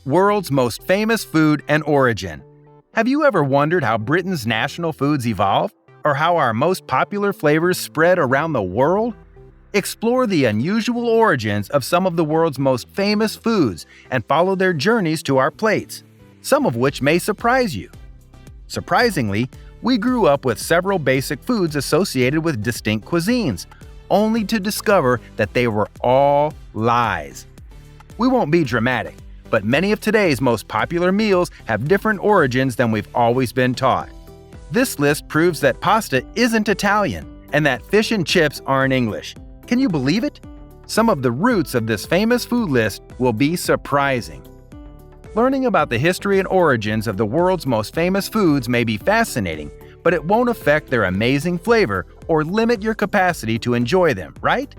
World's most famous food and origin. Have you ever wondered how Britain's national foods evolved? Or how our most popular flavors spread around the world? Explore the unusual origins of some of the world's most famous foods and follow their journeys to our plates, some of which may surprise you. Surprisingly, we grew up with several basic foods associated with distinct cuisines, only to discover that they were all lies. We won't be dramatic, but many of today's most popular meals have different origins than we've always been taught. This list proves that pasta isn't Italian and that fish and chips aren't English. Can you believe it? Some of the roots of this famous food list will be surprising. Learning about the history and origins of the world's most famous foods may be fascinating, but it won't affect their amazing flavor or limit your capacity to enjoy them, right?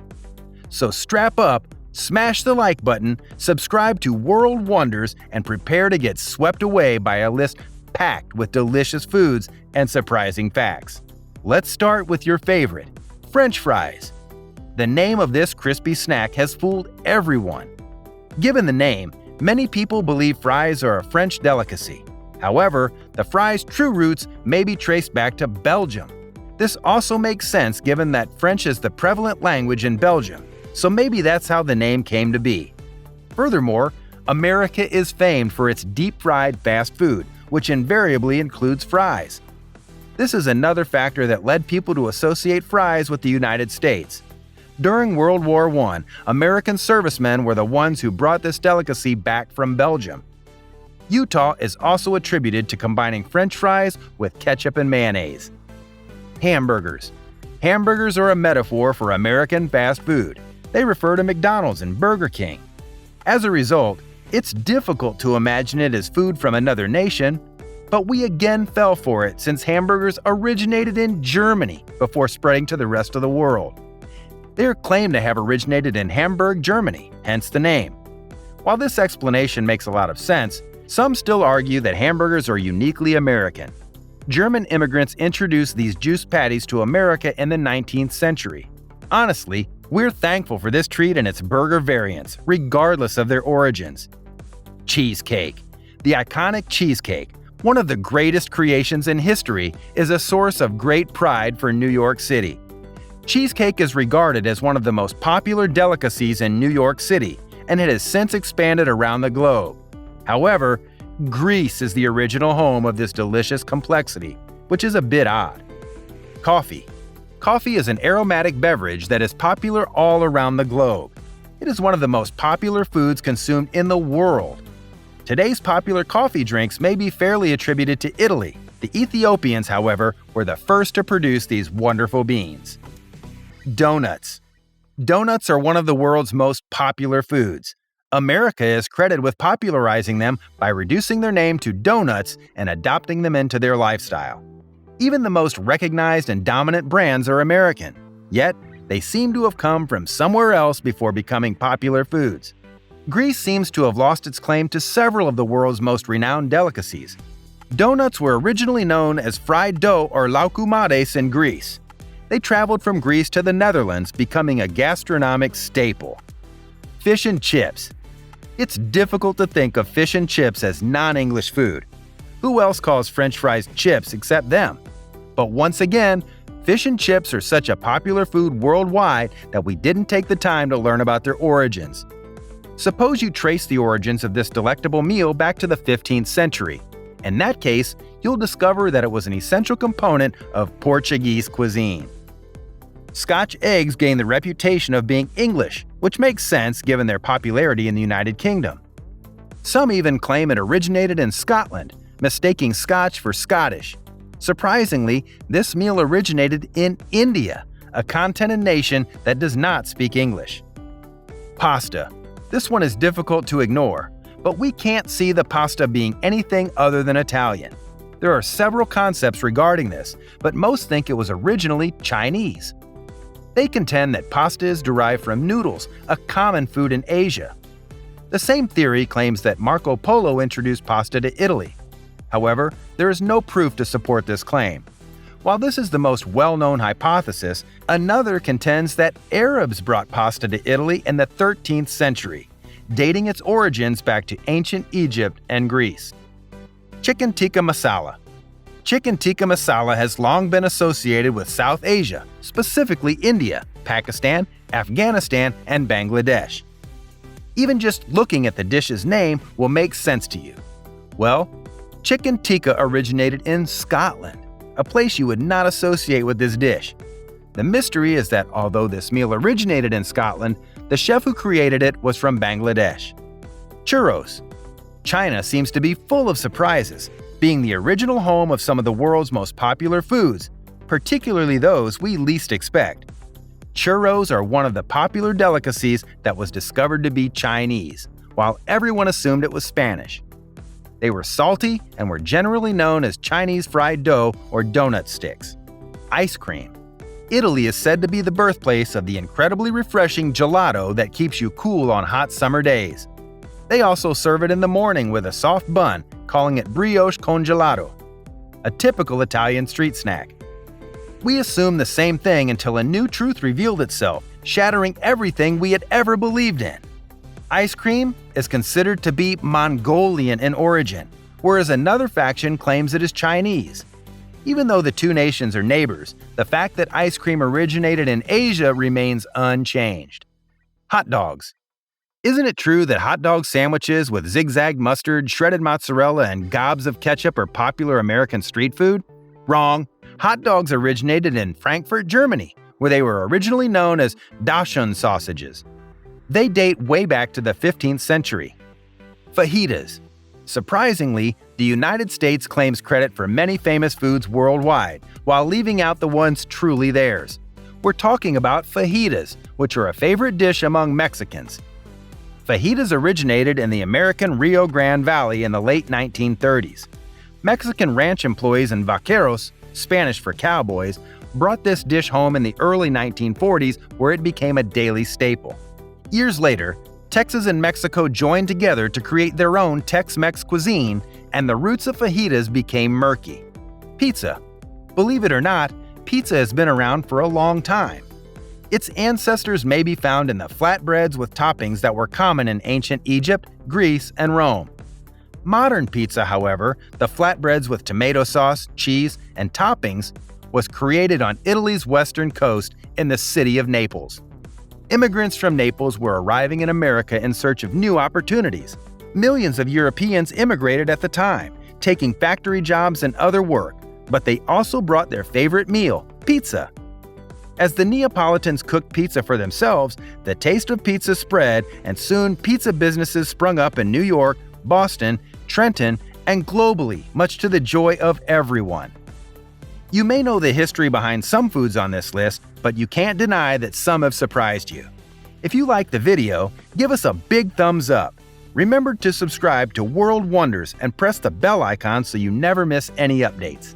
So strap up, smash the like button, subscribe to World Wonders, and prepare to get swept away by a list packed with delicious foods and surprising facts. Let's start with your favorite, French fries. The name of this crispy snack has fooled everyone. Given the name, many people believe fries are a French delicacy. However, the fries' true roots may be traced back to Belgium. This also makes sense given that French is the prevalent language in Belgium, so maybe that's how the name came to be. Furthermore, America is famed for its deep-fried fast food, which invariably includes fries. This is another factor that led people to associate fries with the United States. During World War I, American servicemen were the ones who brought this delicacy back from Belgium. Utah is also attributed to combining French fries with ketchup and mayonnaise. Hamburgers. Hamburgers are a metaphor for American fast food. They refer to McDonald's and Burger King. As a result, it's difficult to imagine it as food from another nation, but we again fell for it since hamburgers originated in Germany before spreading to the rest of the world. They are claimed to have originated in Hamburg, Germany, hence the name. While this explanation makes a lot of sense, some still argue that hamburgers are uniquely American. German immigrants introduced these juice patties to America in the 19th century. Honestly, we're thankful for this treat and its burger variants, regardless of their origins. Cheesecake. The iconic cheesecake, one of the greatest creations in history, is a source of great pride for New York City. Cheesecake is regarded as one of the most popular delicacies in New York City, and it has since expanded around the globe. However, Greece is the original home of this delicious complexity, which is a bit odd. Coffee. Coffee is an aromatic beverage that is popular all around the globe. It is one of the most popular foods consumed in the world. Today's popular coffee drinks may be fairly attributed to Italy. The Ethiopians, however, were the first to produce these wonderful beans. Donuts. Donuts are one of the world's most popular foods. America is credited with popularizing them by reducing their name to donuts and adopting them into their lifestyle. Even the most recognized and dominant brands are American, yet they seem to have come from somewhere else before becoming popular foods. Greece seems to have lost its claim to several of the world's most renowned delicacies. Donuts were originally known as fried dough or laukoumades in Greece. They traveled from Greece to the Netherlands, becoming a gastronomic staple. Fish and chips. It's difficult to think of fish and chips as non-English food. Who else calls French fries chips except them? But once again, fish and chips are such a popular food worldwide that we didn't take the time to learn about their origins. Suppose you trace the origins of this delectable meal back to the 15th century. In that case, you'll discover that it was an essential component of Portuguese cuisine. Scotch eggs gained the reputation of being English, which makes sense given their popularity in the United Kingdom. Some even claim it originated in Scotland, mistaking Scotch for Scottish. Surprisingly, this meal originated in India, a continent nation that does not speak English. Pasta. This one is difficult to ignore, but we can't see the pasta being anything other than Italian. There are several concepts regarding this, but most think it was originally Chinese. They contend that pasta is derived from noodles, a common food in Asia. The same theory claims that Marco Polo introduced pasta to Italy. However, there is no proof to support this claim. While this is the most well-known hypothesis, another contends that Arabs brought pasta to Italy in the 13th century. dating its origins back to ancient Egypt and Greece. Chicken tikka masala. Chicken tikka masala has long been associated with South Asia, specifically India, Pakistan, Afghanistan, and Bangladesh. Even just looking at the dish's name will make sense to you. Well, chicken tikka originated in Scotland, a place you would not associate with this dish. The mystery is that although this meal originated in Scotland, the chef who created it was from Bangladesh. Churros. China seems to be full of surprises, being the original home of some of the world's most popular foods, particularly those we least expect. Churros are one of the popular delicacies that was discovered to be Chinese, while everyone assumed it was Spanish. They were salty and were generally known as Chinese fried dough or donut sticks. Ice cream. Italy is said to be the birthplace of the incredibly refreshing gelato that keeps you cool on hot summer days. They also serve it in the morning with a soft bun, calling it brioche con gelato, a typical Italian street snack. We assumed the same thing until a new truth revealed itself, shattering everything we had ever believed in. Ice cream is considered to be Mongolian in origin, whereas another faction claims it is Chinese. Even though the two nations are neighbors, the fact that ice cream originated in Asia remains unchanged. Hot dogs. Isn't it true that hot dog sandwiches with zigzag mustard, shredded mozzarella, and gobs of ketchup are popular American street food? Wrong. Hot dogs originated in Frankfurt, Germany, where they were originally known as Dachshund sausages. They date way back to the 15th century. Fajitas. Surprisingly, the United States claims credit for many famous foods worldwide, while leaving out the ones truly theirs. We're talking about fajitas, which are a favorite dish among Mexicans. Fajitas originated in the American Rio Grande Valley in the late 1930s. Mexican ranch employees and vaqueros, Spanish for cowboys, brought this dish home in the early 1940s, where it became a daily staple. Years later, Texas and Mexico joined together to create their own Tex-Mex cuisine, and the roots of fajitas became murky. Pizza. Believe it or not, pizza has been around for a long time. Its ancestors may be found in the flatbreads with toppings that were common in ancient Egypt, Greece, and Rome. Modern pizza, however, the flatbreads with tomato sauce, cheese, and toppings, was created on Italy's western coast in the city of Naples. Immigrants from Naples were arriving in America in search of new opportunities. Millions of Europeans immigrated at the time, taking factory jobs and other work, but they also brought their favorite meal, pizza. As the Neapolitans cooked pizza for themselves, the taste of pizza spread, and soon pizza businesses sprung up in New York, Boston, Trenton, and globally, much to the joy of everyone. You may know the history behind some foods on this list, but you can't deny that some have surprised you. If you liked the video, give us a big thumbs up. Remember to subscribe to World Wonders and press the bell icon so you never miss any updates.